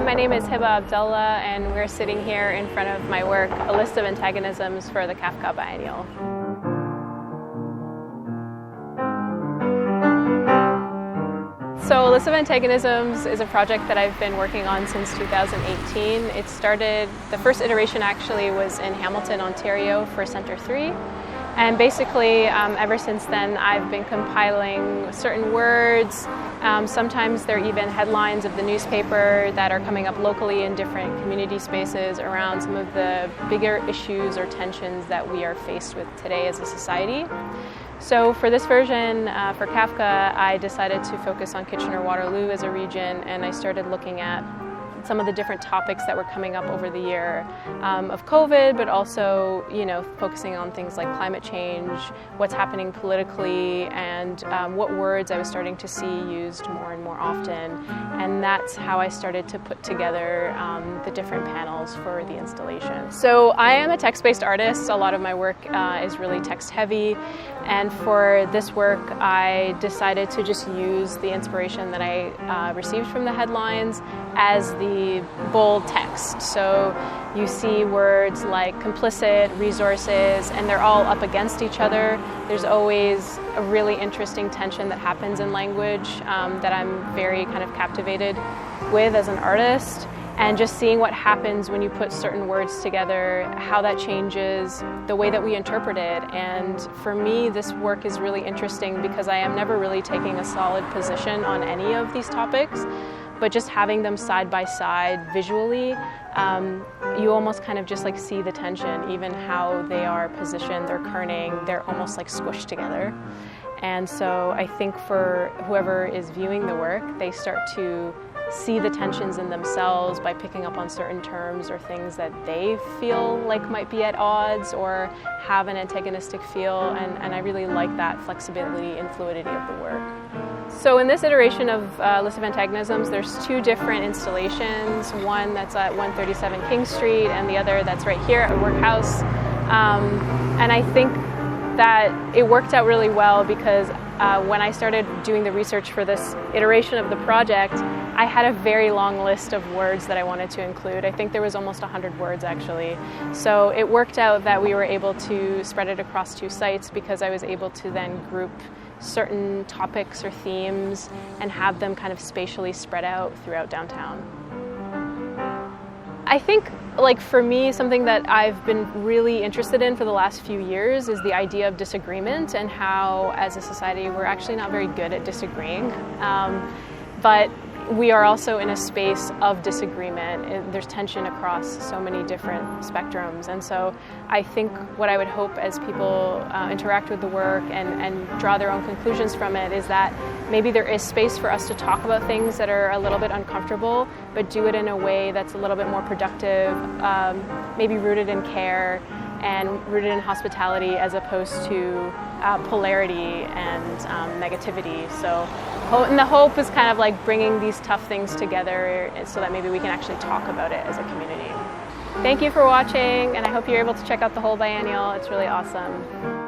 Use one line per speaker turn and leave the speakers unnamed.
my name is Hiba Abdallah, and we're sitting here in front of my work, A List of Antagonisms for the CAFKA Biennial. So, A List of Antagonisms is a project that I've been working on since 2018. It started, the first iteration actually was in Hamilton, Ontario for Centre 3. And basically, ever since then, I've been compiling certain words. Sometimes they're even headlines of the newspaper that are coming up locally in different community spaces around some of the bigger issues or tensions that we are faced with today as a society. So for this version, for CAFKA, I decided to focus on Kitchener-Waterloo as a region, and I started looking at some of the different topics that were coming up over the year of COVID, but also, focusing on things like climate change, what's happening politically, and what words I was starting to see used more and more often. And that's how I started to put together the different panels for the installation. So I am a text-based artist. A lot of my work is really text-heavy. And for this work, I decided to just use the inspiration that I received from the headlines as the bold text. So you see words like complicit, resources, and they're all up against each other. There's always a really interesting tension that happens in language that I'm very kind of captivated with as an artist. And just seeing what happens when you put certain words together, how that changes the way that we interpret it. And for me, this work is really interesting because I am never really taking a solid position on any of these topics, but just having them side by side visually, you almost kind of just like see the tension, even how they are positioned, they're kerning, they're almost like squished together. And so I think for whoever is viewing the work, they start to see the tensions in themselves by picking up on certain terms or things that they feel like might be at odds or have an antagonistic feel, and I really like that flexibility and fluidity of the work. So in this iteration of List of Antagonisms, there's two different installations, one that's at 137 King Street and the other that's right here at Workhaus. And I think that it worked out really well because when I started doing the research for this iteration of the project, I had a very long list of words that I wanted to include. I think there was almost 100 words actually. So it worked out that we were able to spread it across two sites because I was able to then group certain topics or themes and have them kind of spatially spread out throughout downtown. I think, for me, something that I've been really interested in for the last few years is the idea of disagreement and how, as a society, we're actually not very good at disagreeing. But we are also in a space of disagreement. There's tension across so many different spectrums. And so I think what I would hope as people interact with the work and draw their own conclusions from it is that maybe there is space for us to talk about things that are a little bit uncomfortable, but do it in a way that's a little bit more productive, maybe rooted in care and rooted in hospitality as opposed to polarity and negativity. So, and the hope is kind of like bringing these tough things together so that maybe we can actually talk about it as a community. Thank you for watching, and I hope you're able to check out the whole biennial. It's really awesome.